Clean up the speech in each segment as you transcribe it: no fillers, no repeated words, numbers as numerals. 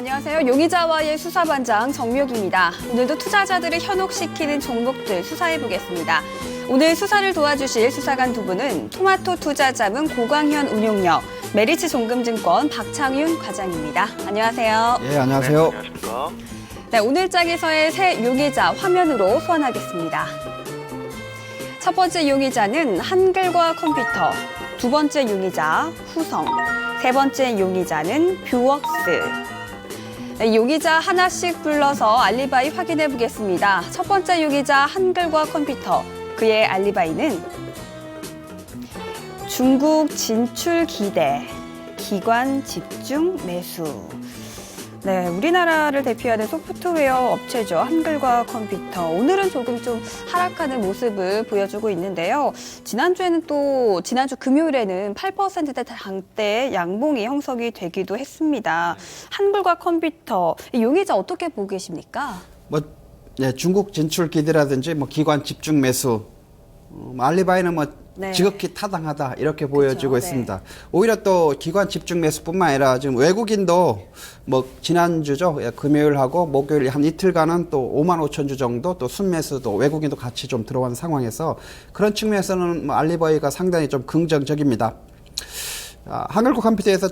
안녕하세요. 용의자와의 수사반장 정미옥입니다. 오늘도 투자자들을 현혹시키는 종목들 수사해보겠습니다. 오늘 수사를 도와주실 수사관 두 분은 토마토 투자자문 고광현 운용력, 메리츠 종금증권 박창윤 과장입니다. 안녕하세요. 예, 안녕하세요. 네, 안녕하십니까. 네, 오늘 장에서의 새 용의자 화면으로 소환하겠습니다. 첫 번째 용의자는 한글과 컴퓨터, 두 번째 용의자 후성, 세 번째 용의자는 뷰웍스. 네, 용의자 하나씩 불러서 알리바이 확인해 보겠습니다. 첫 번째 용의자 한글과 컴퓨터, 그의 알리바이는 중국 진출 기대, 기관 집중 매수. 네, 우리나라를 대표하는 소프트웨어 업체죠. 한글과 컴퓨터. 오늘은 조금 좀 하락하는 모습을 보여주고 있는데요. 지난주 금요일에는 8%대 당대 양봉이 형성이 되기도 했습니다. 한글과 컴퓨터, 이 용의자 어떻게 보고 계십니까? 중국 진출 기대라든지 기관 집중 매수, 알리바이는 네. 지극히 타당하다 이렇게 보여지고 그렇죠. 있습니다. 오히려 또 기관 집중 매수뿐만 아니라 지금 외국인도 지난주죠. 금요일하고 목요일 한 이틀간은 또 5만 5천 주 정도 또 순매수도 외국인도 같이 좀 들어간 상황에서 그런 측면에서는 알리바이가 상당히 좀 긍정적입니다. 한글과 컴퓨터에서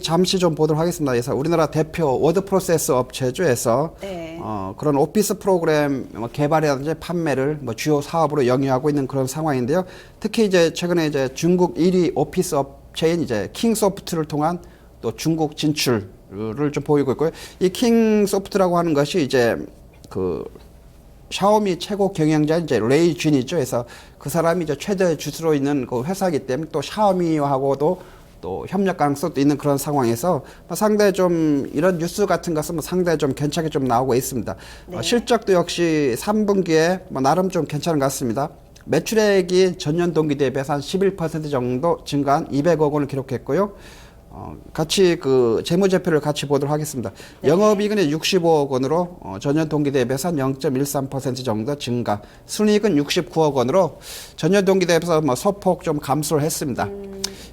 잠시 좀 보도록 하겠습니다. 그래서 우리나라 대표 워드 프로세서 업체주에서 네. 그런 오피스 프로그램 개발이라든지 판매를 주요 사업으로 영위하고 있는 그런 상황인데요. 특히 이제 최근에 이제 중국 1위 오피스 업체인 이제 킹소프트를 통한 또 중국 진출을 좀 보이고 있고요. 이 킹소프트라고 하는 것이 이제 샤오미 최고 경영자인 이제 레이 준이죠. 그래서 그 사람이 이제 최대 주수로 있는 그 회사이기 때문에 또 샤오미하고도 또 협력 가능성도 있는 그런 상황에서 상당히 좀 이런 뉴스 같은 것은 상당히 좀 괜찮게 좀 나오고 있습니다. 네. 실적도 역시 3분기에 나름 좀 괜찮은 것 같습니다. 매출액이 전년 동기 대비해서 한 11% 정도 증가한 200억 원을 기록했고요. 같이 재무제표를 같이 보도록 하겠습니다. 네. 영업이익은 65억 원으로 전년 동기 대비해서 한 0.13% 정도 증가. 순이익은 69억 원으로 전년 동기 대비해서 소폭 좀 감소를 했습니다.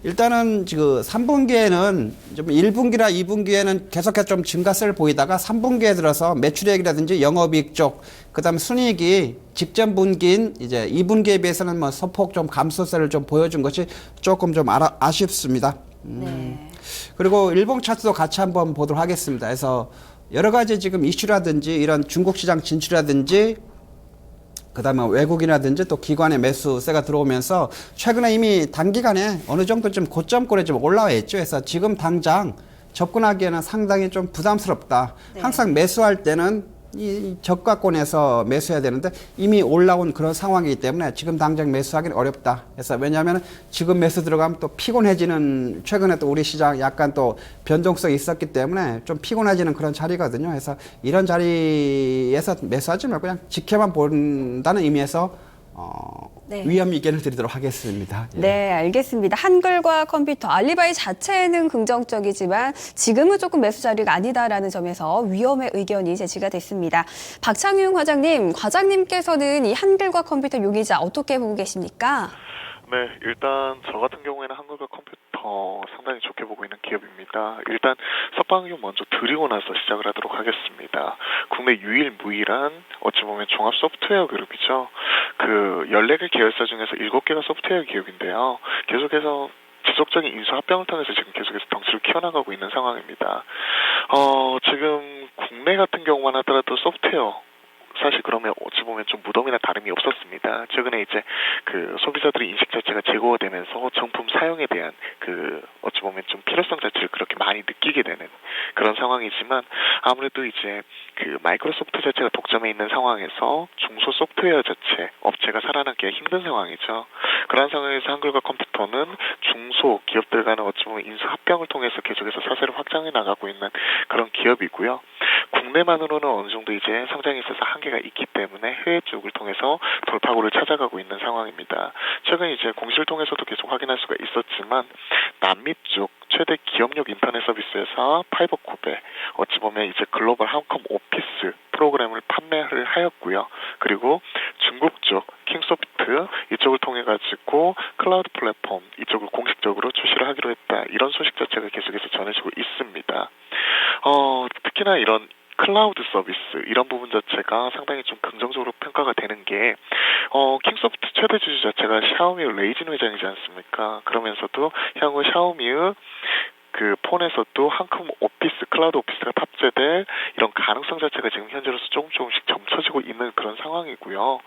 일단은 지금 3분기에는 좀 1분기나 2분기에는 계속해서 좀 증가세를 보이다가 3분기에 들어서 매출액이라든지 영업이익 쪽, 그다음에 순이익이 직전 분기인 이제 2분기에 비해서는 소폭 좀 감소세를 좀 보여준 것이 조금 좀 아쉽습니다. 네. 그리고 일본 차트도 같이 한번 보도록 하겠습니다. 그래서 여러 가지 지금 이슈라든지 이런 중국 시장 진출이라든지 그다음에 외국이라든지 또 기관의 매수세가 들어오면서 최근에 이미 단기간에 어느 정도 좀 고점권에 좀 올라와 있죠. 그래서 지금 당장 접근하기에는 상당히 좀 부담스럽다. 네. 항상 매수할 때는 이 저가권에서 매수해야 되는데 이미 올라온 그런 상황이기 때문에 지금 당장 매수하기는 어렵다. 그래서 왜냐하면 지금 매수 들어가면 또 피곤해지는, 최근에 또 우리 시장 약간 또 변동성이 있었기 때문에 좀 피곤해지는 그런 자리거든요. 그래서 이런 자리에서 매수하지 말고 그냥 지켜만 본다는 의미에서 네. 위험 의견을 드리도록 하겠습니다. 예. 네, 알겠습니다. 한글과 컴퓨터, 알리바이 자체는 긍정적이지만 지금은 조금 매수 자리가 아니다라는 점에서 위험의 의견이 제시가 됐습니다. 박창윤 과장님께서는 이 한글과 컴퓨터 용의자 어떻게 보고 계십니까? 네, 일단 저 같은 경우에는 한글과 컴퓨터 상당히 좋게 보고 있는 기업입니다. 일단 석방용 먼저 드리고 나서 시작을 하도록 하겠습니다. 국내 유일무이한 어찌 보면 종합 소프트웨어 그룹이죠. 14개 계열사 중에서 7개가 소프트웨어 기업인데요. 계속해서 지속적인 인수 합병을 통해서 지금 계속해서 덩치를 키워나가고 있는 상황입니다. 지금 국내 같은 경우만 하더라도 소프트웨어 사실 그러면 어찌 보면 좀 무덤이나 다름이 없었습니다. 최근에 이제 소비자들의 인식 자체가 제고되면서 정품 사용에 대한 어찌 보면 좀 필요성 자체를 그렇게 많이 느끼게 되는 그런 상황이지만 아무래도 이제 마이크로소프트 자체가 독점해 있는 상황에서 중소 소프트웨어 자체 업체가 살아남기가 힘든 상황이죠. 그런 상황에서 한글과 컴퓨터는 중소 기업들 간의 어찌 보면 인수 합병을 통해서 계속해서 사세를 확장해 나가고 있는 그런 기업이고요. 국내만으로는 어느 정도 이제 성장에 있어서 한계가 있기 때문에 해외 쪽을 통해서 돌파구를 찾아가고 있는 상황입니다. 최근 이제 공시를 통해서도 계속 확인할 수가 있었지만 남미 쪽 최대 기업력 인터넷 서비스 회사 파이버코베 어찌 보면 이제 글로벌 한컴 오피스 프로그램을 판매를 하였고요. 그리고 중국 쪽 킹소프트 이쪽을 통해 가지고 클라우드 플랫폼 이쪽을 공식적으로 출시를 하기로 했다. 이런 소식 자체가 계속해서 전해지고 있습니다. 특히나 특히나 이런 클라우드 서비스 이런 부분 자체가 상당히 좀 긍정적으로 평가가 되는 게 킹소프트 최대 주주 자체가 샤오미의 레이진 회장이지 않습니까? 그러면서도 향후 샤오미의 그 폰에서도 한컴 오피스, 클라우드 오피스가 탑재될 이런 가능성 자체가 지금 현재로서 조금씩 점쳐지고 있는 그런 상황이고요.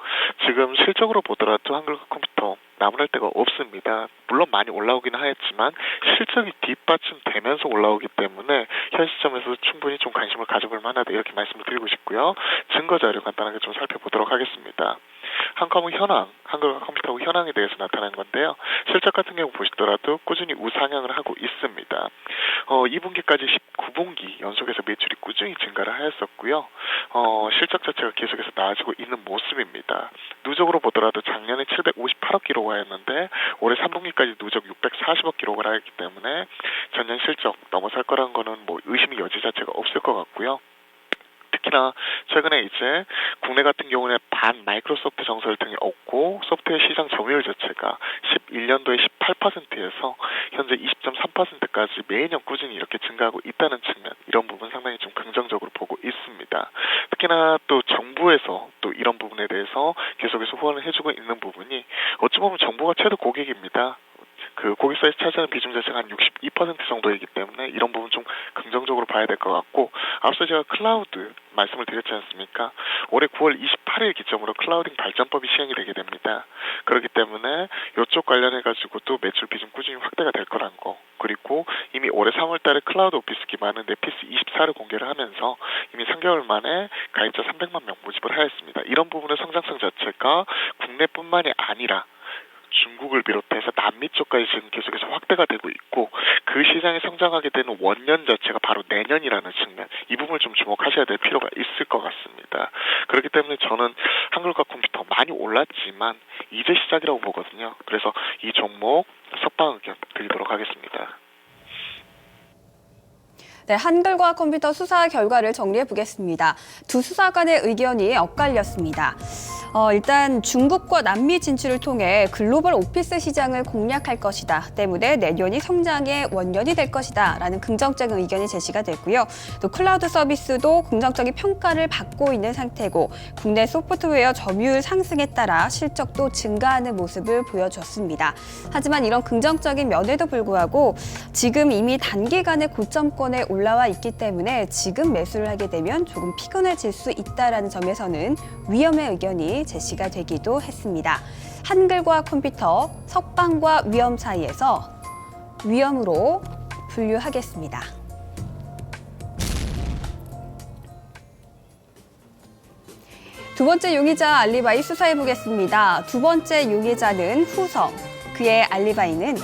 지금 실적으로 보더라도 한글과 컴퓨터 나무랄 데가 없습니다. 물론 많이 올라오기는 하였지만 실적이 뒷받침되면서 올라오기 때문에 현 시점에서 충분히 좀 관심을 가져볼 만하다 이렇게 말씀을 드리고 싶고요. 증거 자료 간단하게 좀 살펴보도록 하겠습니다. 한컴의 현황, 한글과 컴퓨터의 현황에 대해서 나타낸 건데요. 실적 같은 경우 보시더라도 꾸준히 우상향을 하고 있습니다. 2분기까지 19분기 연속해서 매출이 꾸준히 증가를 하였었고요. 실적 자체가 계속해서 나아지고 있는 모습입니다. 누적으로 보더라도 작년에 758억 기록을 하였는데 올해 3분기까지 누적 640억 기록을 하였기 때문에 전년 실적 넘어설 거라는 거는 뭐 의심의 여지 자체가 없을 것 같고요. 특히나 최근에 이제 국내 같은 경우는 반 마이크로소프트 정서를 통해 얻고 소프트웨어 시장 점유율 자체가 11년도에 18%에서 현재 20.3%까지 매년 꾸준히 이렇게 증가하고 있다는 측면, 이런 부분 상당히 좀 긍정적으로 보고 있습니다. 특히나 또 정부에서 또 이런 부분에 대해서 계속해서 후원을 해주고 있는 부분이 어찌 보면 정부가 최대 고객입니다. 그 고객사에서 차지하는 비중 자체가 한 62% 정도이기 때문에 이런 부분 좀 긍정적으로 봐야 될 것 같고, 앞서 제가 클라우드 말씀을 드렸지 않습니까? 올해 9월 28일 기점으로 클라우딩 발전법이 시행이 되게 됩니다. 그렇기 때문에 이쪽 관련해가지고도 매출 비중 꾸준히 확대가 될 거란 거, 그리고 이미 올해 3월 달에 클라우드 오피스 기반의 네피스 24를 공개를 하면서 이미 3개월 만에 가입자 300만 명 모집을 하였습니다. 이런 부분의 성장성 자체가 국내뿐만이 아니라 중국을 비롯해서 남미 쪽까지 지금 계속해서 확대가 되고 있고, 그 시장이 성장하게 되는 원년 자체가 바로 내년이라는 측면, 이 부분을 좀 주목하셔야 될 필요가 있을 것 같습니다. 그렇기 때문에 저는 한글과 컴퓨터 많이 올랐지만 이제 시작이라고 보거든요. 그래서 이 종목 석방 의견 드리도록 하겠습니다. 네, 한글과 컴퓨터 수사 결과를 정리해 보겠습니다. 두 수사 간의 의견이 엇갈렸습니다. 일단 중국과 남미 진출을 통해 글로벌 오피스 시장을 공략할 것이다 때문에 내년이 성장의 원년이 될 것이다 라는 긍정적인 의견이 제시가 됐고요. 또 클라우드 서비스도 긍정적인 평가를 받고 있는 상태고, 국내 소프트웨어 점유율 상승에 따라 실적도 증가하는 모습을 보여줬습니다. 하지만 이런 긍정적인 면에도 불구하고 지금 이미 단기간의 고점권에 올라와 있기 때문에 지금 매수를 하게 되면 조금 피곤해질 수 있다라는 점에서는 위험의 의견이 제시가 되기도 했습니다. 한글과 컴퓨터, 석방과 위험 사이에서 위험으로 분류하겠습니다. 두 번째 용의자 알리바이 수사해 보겠습니다. 두 번째 용의자는 후성, 그의 알리바이는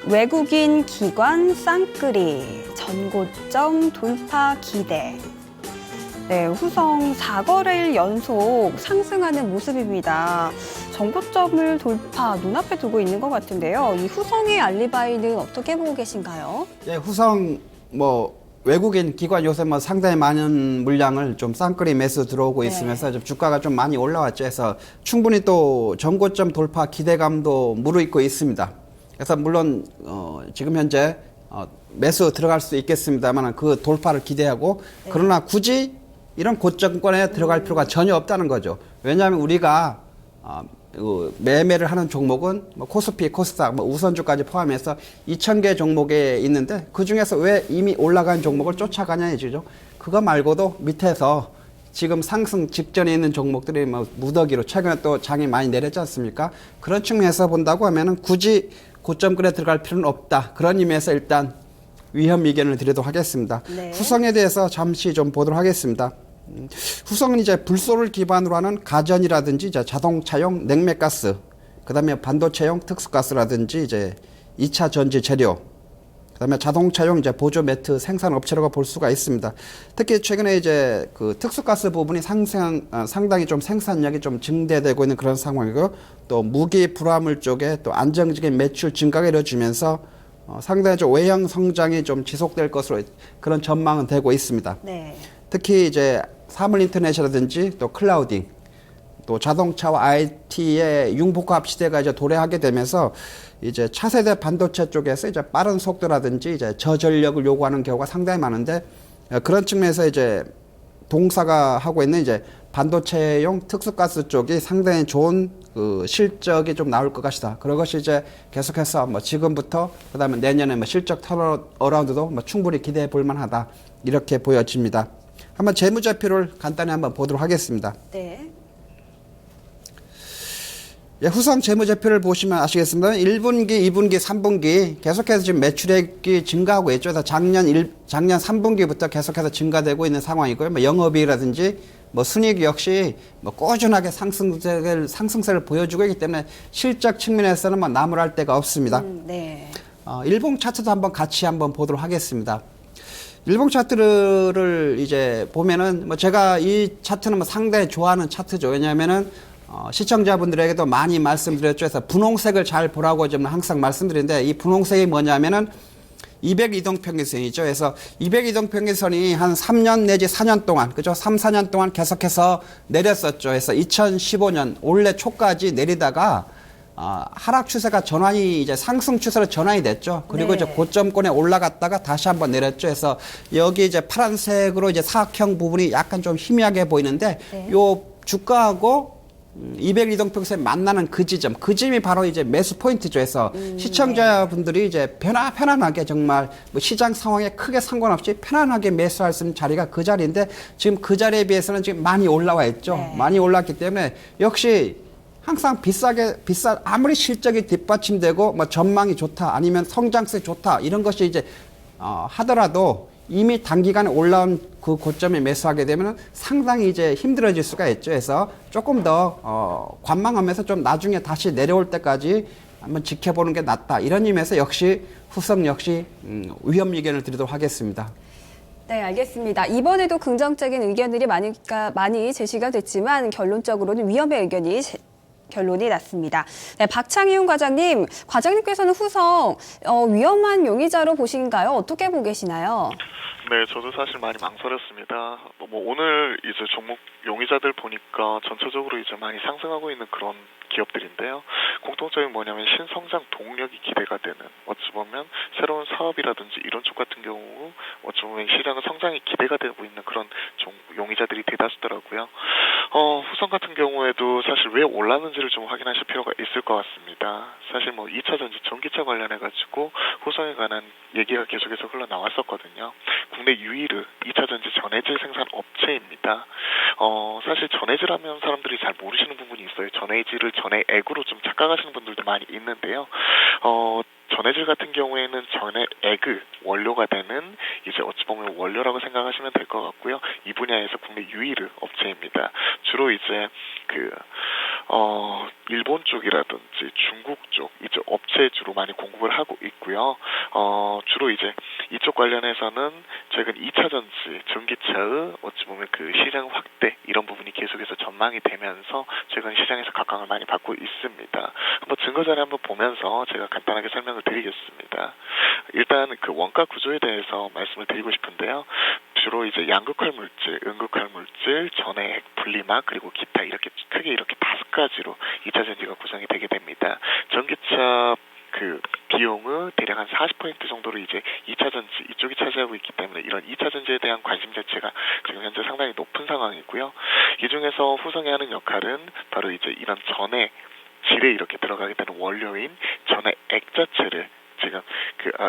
외국인 기관 쌍끌이, 전고점 돌파 기대. 네, 후성 4거래일 연속 상승하는 모습입니다. 전고점을 돌파, 눈앞에 두고 있는 것 같은데요. 이 후성의 알리바이는 어떻게 보고 계신가요? 예, 후성 외국인 기관 요새 상당히 많은 물량을 좀 쌍끌이 매수 들어오고 있으면서 좀 주가가 좀 많이 올라왔죠. 그래서 충분히 또 전고점 돌파 기대감도 무르익고 있습니다. 그래서 물론 지금 현재 매수 들어갈 수 있겠습니다만 그 돌파를 기대하고, 그러나 굳이 이런 고점권에 들어갈 필요가 전혀 없다는 거죠. 왜냐하면 우리가 매매를 하는 종목은 코스피, 코스닥, 우선주까지 포함해서 2,000개 종목에 있는데, 그 중에서 왜 이미 올라간 종목을 쫓아가냐 이죠. 그거 말고도 밑에서 지금 상승 직전에 있는 종목들이 무더기로 최근에 또 장이 많이 내렸지 않습니까? 그런 측면에서 본다고 하면은 굳이 고점권에 들어갈 필요는 없다. 그런 의미에서 일단 위험 의견을 드리도록 하겠습니다. 네. 후성에 대해서 잠시 좀 보도록 하겠습니다. 후성은 이제 불소를 기반으로 하는 가전이라든지 이제 자동차용 냉매가스, 그다음에 반도체용 특수가스라든지 이제 2차 전지 재료, 그다음에 자동차용 이제 보조 매트 생산 업체라고 볼 수가 있습니다. 특히 최근에 이제 그 특수가스 부분이 상당히 좀 생산량이 좀 증대되고 있는 그런 상황이고, 또 무기 불화물 쪽에 또 안정적인 매출 증가가 이루어지면서 상당히 좀 외형 성장이 좀 지속될 것으로 그런 전망은 되고 있습니다. 네. 특히 이제 사물 인터넷이라든지 또 클라우딩, 또 자동차와 IT의 융복합 시대가 이제 도래하게 되면서 이제 차세대 반도체 쪽에서 이제 빠른 속도라든지 이제 저전력을 요구하는 경우가 상당히 많은데, 그런 측면에서 이제 동사가 하고 있는 이제 반도체용 특수가스 쪽이 상당히 좋은 그 실적이 좀 나올 것 것이다. 그런 것이 이제 계속해서 뭐 지금부터 그다음에 내년에 뭐 실적 턴어라운드도 뭐 충분히 기대해 볼 만하다. 이렇게 보여집니다. 한번 재무제표를 간단히 한번 보도록 하겠습니다. 네. 예, 후성 재무제표를 보시면 아시겠습니다. 1분기, 2분기, 3분기 계속해서 지금 매출액이 증가하고 있죠. 그래서 작년 3분기부터 계속해서 증가되고 있는 상황이고요. 뭐 영업이익이라든지 뭐 순이익 역시 뭐 꾸준하게 상승세를 보여주고 있기 때문에 실적 측면에서는 뭐 나무랄 데가 없습니다. 네. 일봉 차트도 한번 같이 한번 보도록 하겠습니다. 일봉 차트를 이제 보면은 뭐 제가 이 차트는 뭐 상당히 좋아하는 차트죠. 왜냐하면은 시청자분들에게도 많이 말씀드렸죠. 그래서 분홍색을 잘 보라고 좀 항상 말씀드리는데 이 분홍색이 뭐냐면은 200 이동평균선이죠. 그래서 200 이동평균선이 한 3년 내지 4년 동안, 그죠? 3, 4년 동안 계속해서 내렸었죠. 그래서 2015년 올해 초까지 내리다가 하락 추세가 전환이 이제 상승 추세로 전환이 됐죠. 그리고 네. 이제 고점권에 올라갔다가 다시 한번 내렸죠. 그래서 여기 이제 파란색으로 이제 사각형 부분이 약간 좀 희미하게 보이는데 네. 요 주가하고 200 이동평균선에 만나는 그 지점이 바로 이제 매수 포인트죠. 해서 시청자분들이 이제 편안하게 정말 뭐 시장 상황에 크게 상관없이 편안하게 매수할 수 있는 자리가 그 자리인데 지금 그 자리에 비해서는 지금 많이 올라와 있죠. 네. 많이 올랐기 때문에 역시 항상 아무리 실적이 뒷받침되고 뭐 전망이 좋다 아니면 성장성이 좋다 이런 것이 이제 하더라도 이미 단기간에 올라온 그 고점에 매수하게 되면 상당히 이제 힘들어질 수가 있죠. 그래서 조금 더 관망하면서 좀 나중에 다시 내려올 때까지 한번 지켜보는 게 낫다. 이런 의미에서 역시 후성 역시 위험 의견을 드리도록 하겠습니다. 네, 알겠습니다. 이번에도 긍정적인 의견들이 많이 제시가 됐지만 결론적으로는 위험의 의견이 결론이 났습니다. 네, 박창희훈 과장님께서는 후성 위험한 용의자로 보신가요? 어떻게 보고 계시나요? 네, 저도 사실 많이 망설였습니다. 뭐 오늘 이제 종목 용의자들 보니까 전체적으로 이제 많이 상승하고 있는 그런 기업들인데요. 공통점이 뭐냐면 신성장 동력이 기대가 되는, 어찌 보면 새로운 사업이라든지 이런 쪽 같은 경우 어찌 보면 시장의 성장이 기대가 되고 있는 그런 용의자들이 대다수더라고요. 후성 같은 경우에도 사실 왜 올랐는지를 좀 확인하실 필요가 있을 것 같습니다. 사실 뭐 2차 전지 전기차 관련해가지고 후성에 관한 얘기가 계속해서 흘러나왔었거든요. 국내 유일의 2차 전지 전해질 생산 업체입니다. 사실 전해질하면 사람들이 잘 모르시는 부분이 있어요. 전해질을 전해액으로 좀 착각하시는 분들도 많이 있는데요. 전해질 같은 경우에는 전해액의 원료가 되는 이제 어찌 보면 원료라고 생각하시면 될 것 같고요. 이 분야에서 국내 유일의 업체입니다. 주로 이제 일본 쪽이라든지 중국 쪽 이제 업체 주로 많이 공급을 하고 있고요. 주로 이제 이쪽 관련해서는 최근 2차 전지 전기차의 어찌 보면 그 시장 확대 이런 부분이 계속해서 전망이 되면서 최근 시장에서 각광을 많이 받고 있습니다. 한번 증거 자료 한번 보면서 제가 간단하게 설명을 드리겠습니다. 일단 그 원가 구조에 대해서 말씀을 드리고 싶은데요. 주로 이제 양극화 물질, 음극화 물질, 전해액, 분리막 그리고 기타 이렇게 크게 이렇게 5가지로 2차 전지가 구성이 되게 됩니다. 전기차 그 비용의 대략 한 40% 정도를 이제 2차 전지 이쪽이 차지하고 있기 때문에 이런 2차 전지에 대한 관심 자체가 지금 현재 상당히 높은 상황이고요. 이 중에서 후성이 하는 역할은 바로 이제 이런 전해질에 이렇게 들어가게 되는 원료인 전해액 자체를 지금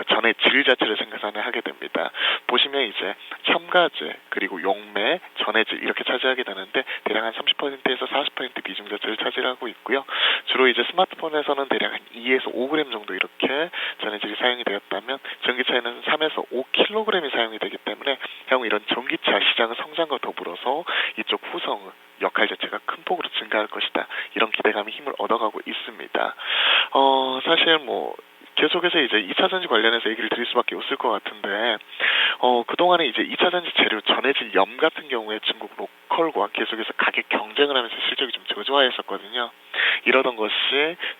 전해 질 자체를 생산을 하게 됩니다. 보시면 이제 첨가제 그리고 용매, 전해질 이렇게 차지하게 되는데 대략 한 30%에서 40% 비중 자체를 차지하고 있고요. 주로 이제 스마트폰에서는 대략 한 2에서 5g 정도 이렇게 전해질이 사용이 되었다면 전기차에는 3에서 5kg이 사용이 되기 때문에 향후 이런 전기차 시장의 성장과 더불어서 이쪽 후성의 역할 자체가 큰 폭으로 증가할 것이다. 이런 기대감이 힘을 얻어가고 있습니다. 사실 뭐 계속해서 이제 2차 전지 관련해서 얘기를 드릴 수밖에 없을 것 같은데, 그동안에 이제 2차 전지 재료 전해질 염 같은 경우에 중국 로컬과 계속해서 가격 경쟁을 하면서 실적이 좀 저조하였었거든요. 이러던 것이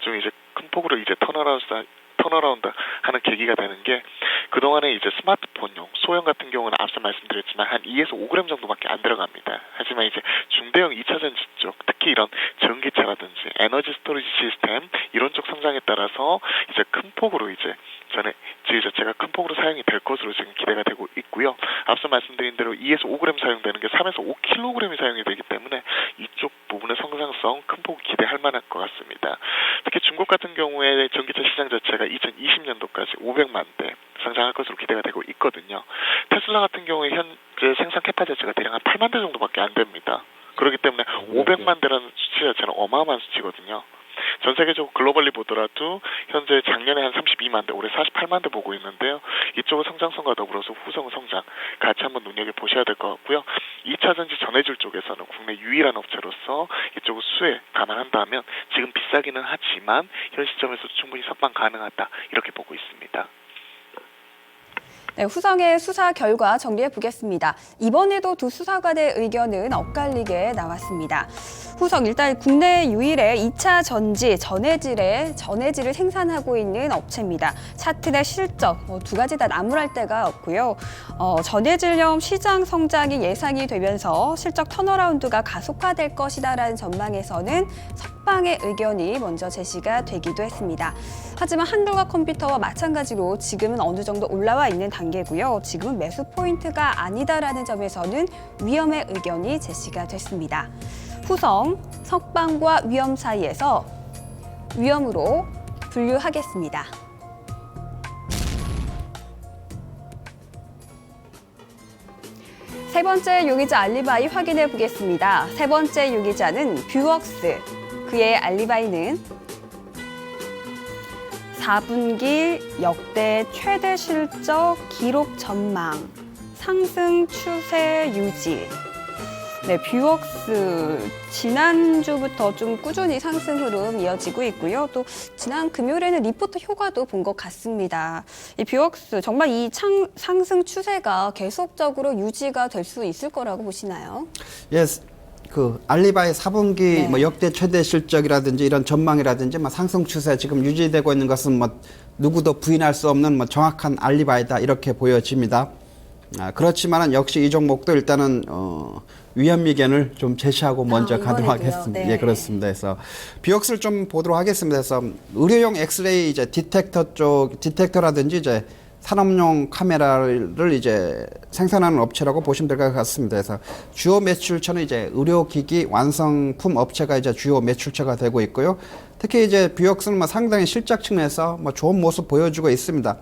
좀 이제 큰 폭으로 이제 턴어라운드 하는 계기가 되는 게 그동안에 이제 스마트폰용 소형 같은 경우는 앞서 말씀드렸지만 한 2에서 5g 정도밖에 안 들어갑니다. 하지만 이제 중대형 2차 전지 쪽 특히 이런 전기차라든지 에너지 스토리지 시스템 이런 쪽 성장에 따라서 이제 큰 폭으로 이제 전에 지휘 자체가 큰 폭으로 사용이 될 것으로 지금 기대가 되고 있고요. 앞서 말씀드린 대로 2에서 5g 사용되는 게 3에서 5kg이 사용이 되기 때문에 이쪽 부분의 성장성 큰 폭 기대할 만할 것 같습니다. 특히 중국 같은 경우에 전기차 시장 자체가 2020년도까지 500만 대 성장할 것으로 기대가 되고 있거든요. 테슬라 같은 경우에 현재 생산 캐파 자체가 대략 한 8만 대 정도밖에 안 됩니다. 그렇기 때문에 500만 대라는 수치 자체는 어마어마한 수치거든요. 전 세계적으로 글로벌리 보더라도 현재 작년에 한 32만 대, 올해 48만 대 보고 있는데요. 이쪽의 성장성과 더불어서 후속 성장 같이 한번 눈여겨보셔야 될 것 같고요. 2차 전지 전해질 쪽에서는 국내 유일한 업체로서 이쪽을 수혜 감안한다면 지금 비싸기는 하지만 현 시점에서 충분히 석방 가능하다 이렇게 보고 있습니다. 네, 후성의 수사 결과 정리해 보겠습니다. 이번에도 두 수사관의 의견은 엇갈리게 나왔습니다. 후성 일단 국내 유일의 2차 전지 전해질을 생산하고 있는 업체입니다. 차트 내 실적 두 가지 다 나무랄 데가 없고요. 전해질염 시장 성장이 예상이 되면서 실적 턴어라운드가 가속화될 것이다라는 전망에서는 석방의 의견이 먼저 제시가 되기도 했습니다. 하지만 한글과 컴퓨터와 마찬가지로 지금은 어느 정도 올라와 있는 단계고요. 지금은 매수 포인트가 아니다라는 점에서는 위험의 의견이 제시가 됐습니다. 후성, 석방과 위험 사이에서 위험으로 분류하겠습니다. 세 번째 용의자 알리바이 확인해 보겠습니다. 세 번째 용의자는 뷰웍스, 그의 알리바이는 4분기 역대 최대 실적 기록 전망, 상승 추세 유지. 네, 뷰웍스 지난주부터 좀 꾸준히 상승 흐름 이어지고 있고요. 또 지난 금요일에는 리포트 효과도 본 것 같습니다. 이 뷰웍스 정말 이 상승 추세가 계속적으로 유지가 될 수 있을 거라고 보시나요? 예, 그 알리바이 4분기 네. 뭐 역대 최대 실적이라든지 이런 전망이라든지 뭐 상승 추세 지금 유지되고 있는 것은 뭐 누구도 부인할 수 없는 뭐 정확한 알리바이다 이렇게 보여집니다. 그렇지만은 역시 이 종목도 일단은 위험 의견을 좀 제시하고 먼저 가도록 하겠습니다. 네. 예, 그렇습니다. 그래서 뷰웍스를 좀 보도록 하겠습니다. 그래서 의료용 엑스레이 이제 디텍터라든지 이제 산업용 카메라를 이제 생산하는 업체라고 보시면 될 것 같습니다. 그래서 주요 매출처는 이제 의료기기 완성품 업체가 이제 주요 매출처가 되고 있고요. 특히 이제 뷰웍스는 뭐 상당히 실적 측면에서 뭐 좋은 모습 보여주고 있습니다.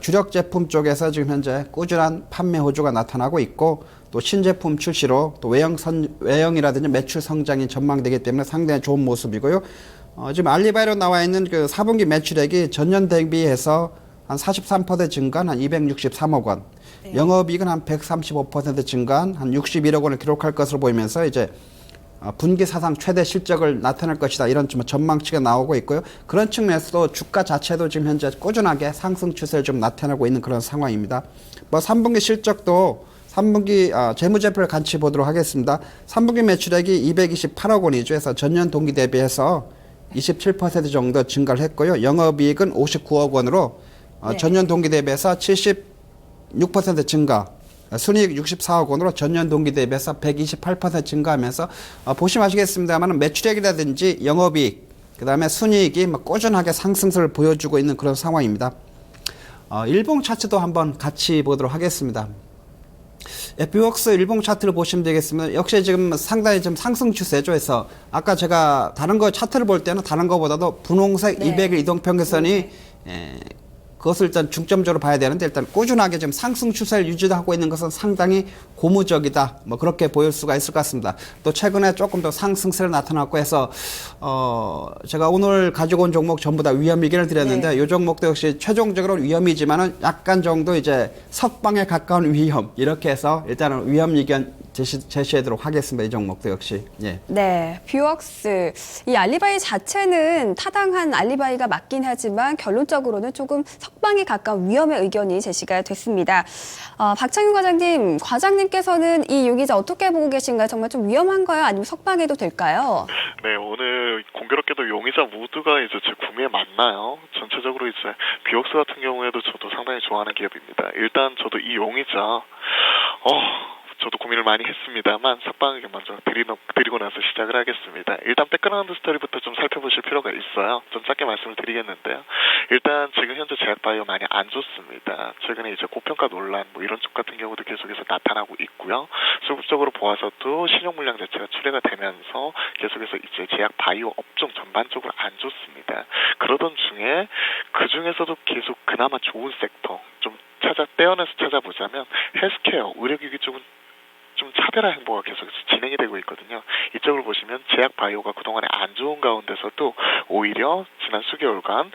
주력 제품 쪽에서 지금 현재 꾸준한 판매 호조가 나타나고 있고 또 신제품 출시로 또 외형이라든지 매출 성장이 전망되기 때문에 상당히 좋은 모습이고요. 지금 알리바이로 나와 있는 그 4분기 매출액이 전년 대비해서 한 43% 증가한 한 263억 원, 네. 영업이익은 한 135% 증가한 한 61억 원을 기록할 것으로 보이면서 이제 분기 사상 최대 실적을 나타낼 것이다 이런 좀 전망치가 나오고 있고요. 그런 측면에서도 주가 자체도 지금 현재 꾸준하게 상승 추세를 좀 나타내고 있는 그런 상황입니다. 뭐 3분기 실적도 3분기 재무제표를 같이 보도록 하겠습니다. 3분기 매출액이 228억 원이죠. 그래서 전년 동기 대비해서 27% 정도 증가를 했고요. 영업이익은 59억 원으로 네. 전년 동기 대비해서 76% 증가. 순이익 64억 원으로 전년 동기 대비해서 128% 증가하면서 보시면 아시겠습니다만 매출액이라든지 영업이익, 그다음에 순이익이 꾸준하게 상승세를 보여주고 있는 그런 상황입니다. 일봉 차트도 한번 같이 보도록 하겠습니다. 뷰웍스 일봉 차트를 보시면 되겠습니다. 역시 지금 상당히 좀 상승 추세죠. 그래서 아까 제가 다른 거 차트를 볼 때는 다른 거보다도 분홍색 네. 200일 이동평균선이 그것을 일단 중점적으로 봐야 되는데 일단 꾸준하게 지금 상승 추세를 유지하고 있는 것은 상당히 고무적이다. 뭐 그렇게 보일 수가 있을 것 같습니다. 또 최근에 조금 더 상승세를 나타났고 해서 제가 오늘 가지고 온 종목 전부 다 위험 의견을 드렸는데 네. 이 종목도 역시 최종적으로 위험이지만은 약간 정도 이제 석방에 가까운 위험 이렇게 해서 일단은 위험 의견 제시하도록 하겠습니다. 이 종목도 역시. 예. 네, 뷰웍스. 이 알리바이 자체는 타당한 알리바이가 맞긴 하지만 결론적으로는 조금 석방에 가까운 위험의 의견이 제시가 됐습니다. 박창윤 과장님께서는 이 용의자 어떻게 보고 계신가요? 정말 좀 위험한가요? 아니면 석방해도 될까요? 네, 오늘 공교롭게도 용의자 모두가 이제 제 구매에 맞나요? 전체적으로 이제 뷰웍스 같은 경우에도 저도 상당히 좋아하는 기업입니다. 일단 저도 이 용의자, 저 저도 고민을 많이 했습니다만 석방의견 먼저 드리고 나서 시작을 하겠습니다. 일단 백그라운드 스토리부터 좀 살펴보실 필요가 있어요. 좀 짧게 말씀을 드리겠는데요. 일단 지금 현재 제약바이오 많이 안 좋습니다. 최근에 이제 고평가 논란 뭐 이런 쪽 같은 경우도 계속해서 나타나고 있고요. 수급적으로 보아서도 신용 물량 자체가 출회가 되면서 계속해서 이제 제약바이오 업종 전반적으로 안 좋습니다. 그러던 중에 그 중에서도 계속 그나마 좋은 섹터 좀 떼어내서 찾아보자면 헬스케어, 의료기기 쪽은 좀 차별화 행보가 계속해서 진행이 되고 있거든요. 이쪽을 보시면 제약바이오가 그동안에 안 좋은 가운데서도 오히려 지난 수개월간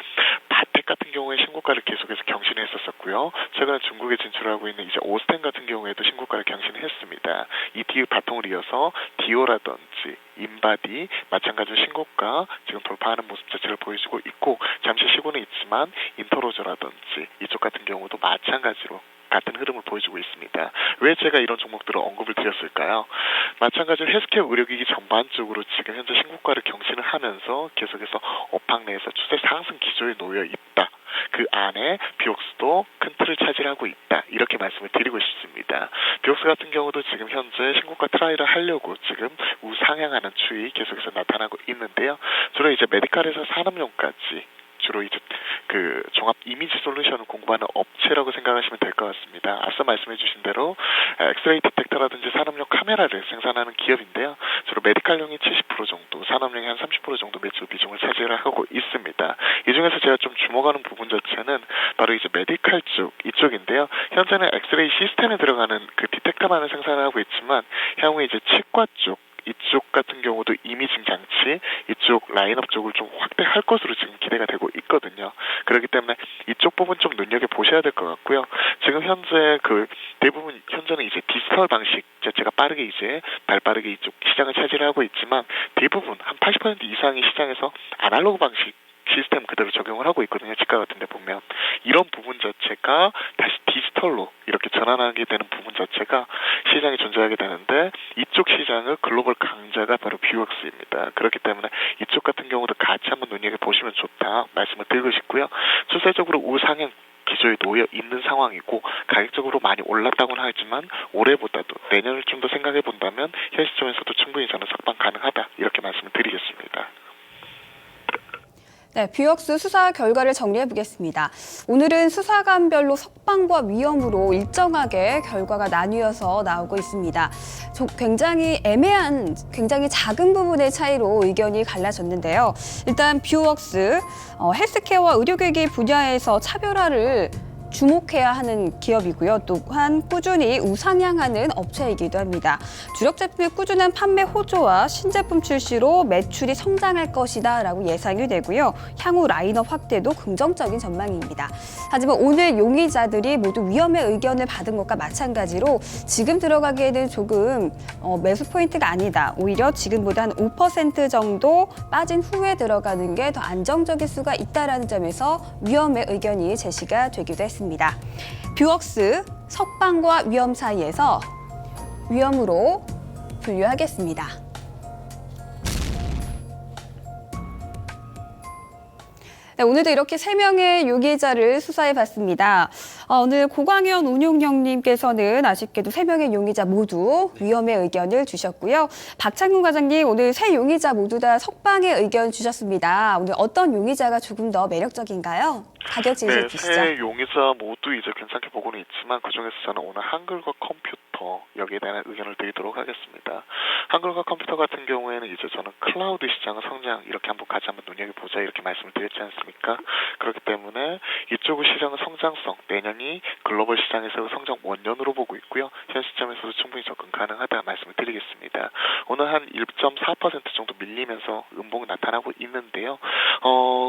바텍 같은 경우에 신고가를 계속해서 경신을 했었었고요. 최근에 중국에 진출하고 있는 이제 오스텐 같은 경우에도 신고가를 경신을 했습니다. 이 뒤 바통을 이어서 디오라든지 인바디 마찬가지로 신고가 지금 돌파하는 모습 자체를 보여주고 있고 잠시 쉬고는 있지만 인터로저라든지 이쪽 같은 경우도 마찬가지로 같은 흐름을 보여주고 있습니다. 왜 제가 이런 종목들을 언급을 드렸을까요? 마찬가지로 헬스케어 의료기기 전반적으로 지금 현재 신고가를 경신을 하면서 계속해서 업황 내에서 추세 상승 기조에 놓여 있다. 그 안에 비옥스도 큰 틀을 차지하고 있다. 이렇게 말씀을 드리고 싶습니다. 비옥스 같은 경우도 지금 현재 신고가 트라이를 하려고 지금 우상향하는 추이 계속해서 나타나고 있는데요. 주로 이제 메디칼에서 산업용까지 주로 이제 그 종합 이미지 솔루션을 공부하는 업체라고 생각하시면 될 것 같습니다. 앞서 말씀해주신 대로 엑스레이 디텍터라든지 산업용 카메라를 생산하는 기업인데요. 주로 메디칼용이 70% 정도, 산업용이 한 30% 정도 매출 비중을 차지를 하고 있습니다. 이 중에서 제가 좀 주목하는 부분 자체는 바로 이제 메디칼 쪽 이쪽인데요. 현재는 엑스레이 시스템에 들어가는 그 디텍터만을 생산을 하고 있지만 향후에 이제 치과 쪽 이쪽 같은 경우도 이미징 장치 이쪽 라인업 쪽을 좀 확대할 것으로 지금 기대가 되고 있거든요. 그렇기 때문에 이쪽 부분 좀 눈여겨 보셔야 될 것 같고요. 지금 현재 그 대부분 현재는 이제 디지털 방식 자체가 빠르게 이제 발빠르게 이쪽 시장을 차지를 하고 있지만 대부분 한 80% 이상의 시장에서 아날로그 방식 시스템 그대로 적용을 하고 있거든요. 치과 같은 데 보면 이런 부분 자체가 다시 디지털로 이렇게 전환하게 되는 부분 자체가 시장이 존재하게 되는데 이쪽 시장의 글로벌 강자가 바로 뷰웍스입니다. 그렇기 때문에 이쪽 같은 경우도 같이 한번 눈여겨보시면 좋다 말씀을 드리고 싶고요. 추세적으로 우상향 기조에 놓여 있는 상황이고 가격적으로 많이 올랐다고는 하지만 올해보다도 내년을 좀 더 생각해 본다면 현 시점에서도 충분히 저는 석방 가능하다 이렇게 말씀을 드리겠습니다. 네, 뷰웍스 수사 결과를 정리해 보겠습니다. 오늘은 수사관별로 석방과 위험으로 일정하게 결과가 나뉘어서 나오고 있습니다. 굉장히 애매한, 굉장히 작은 부분의 차이로 의견이 갈라졌는데요. 일단 뷰웍스, 헬스케어와 의료기기 분야에서 차별화를 주목해야 하는 기업이고요. 또한 꾸준히 우상향하는 업체이기도 합니다. 주력 제품의 꾸준한 판매 호조와 신제품 출시로 매출이 성장할 것이다 라고 예상이 되고요. 향후 라인업 확대도 긍정적인 전망입니다. 하지만 오늘 용의자들이 모두 위험의 의견을 받은 것과 마찬가지로 지금 들어가기에는 조금 매수 포인트가 아니다. 오히려 지금보다 한 5% 정도 빠진 후에 들어가는 게 더 안정적일 수가 있다는 점에서 위험의 의견이 제시가 되기도 했습니다. 뷰웍스 석방과 위험 사이에서 위험으로 분류하겠습니다. 네, 오늘도 이렇게 3명의 용의자를 수사해봤습니다. 오늘 고광현 운용형님께서는 아쉽게도 3명의 용의자 모두 위험의 의견을 주셨고요. 박창근 과장님, 오늘 3 용의자 모두 다 석방의 의견 주셨습니다. 오늘 어떤 용의자가 조금 더 매력적인가요? 가격 진실 주시죠. 세 용의자 모두 이제 괜찮게 보고는 있지만 그중에서 저는 오늘 한글과 컴퓨터 여기에 대한 의견을 드리도록 하겠습니다. 한글과 컴퓨터 같은 경우에는 이제 저는 클라우드 시장의 성장 이렇게 같이 한번 눈여겨보자 이렇게 말씀을 드렸지 않습니까? 그렇기 때문에 이쪽의 시장의 성장성 내년이 글로벌 시장에서의 성장 원년으로 보고 있고요. 현 시점에서도 충분히 접근 가능하다 말씀을 드리겠습니다. 오늘 한 1.4% 정도 밀리면서 음봉이 나타나고 있는데요.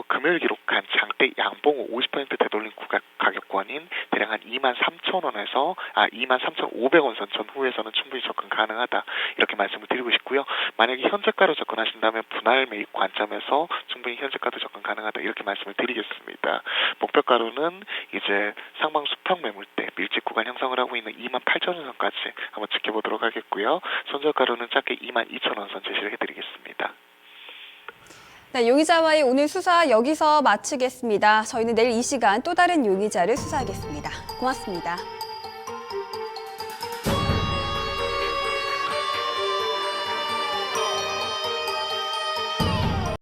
금요일 기록한 장대 양봉 50% 되돌린 가격권인 대략 한 23,000원에서 23,500원 선 전후에서는 충분히 접근 가능하다 이렇게 말씀을 드리고 싶고요. 만약에 현재가로 접근하신다면 분할 매입 관점에서 충분히 현재가도 접근 가능하다 이렇게 말씀을 드리겠습니다. 목표가로는 이제 상방 수평 매물대 밀집 구간 형성을 하고 있는 28,000원 선까지 한번 지켜보도록 하겠고요. 손절가로는 짧게 22,000원 선 제시를 해드리겠습니다. 네, 용의자와의 오늘 수사 여기서 마치겠습니다. 저희는 내일 이 시간 또 다른 용의자를 수사하겠습니다. 고맙습니다.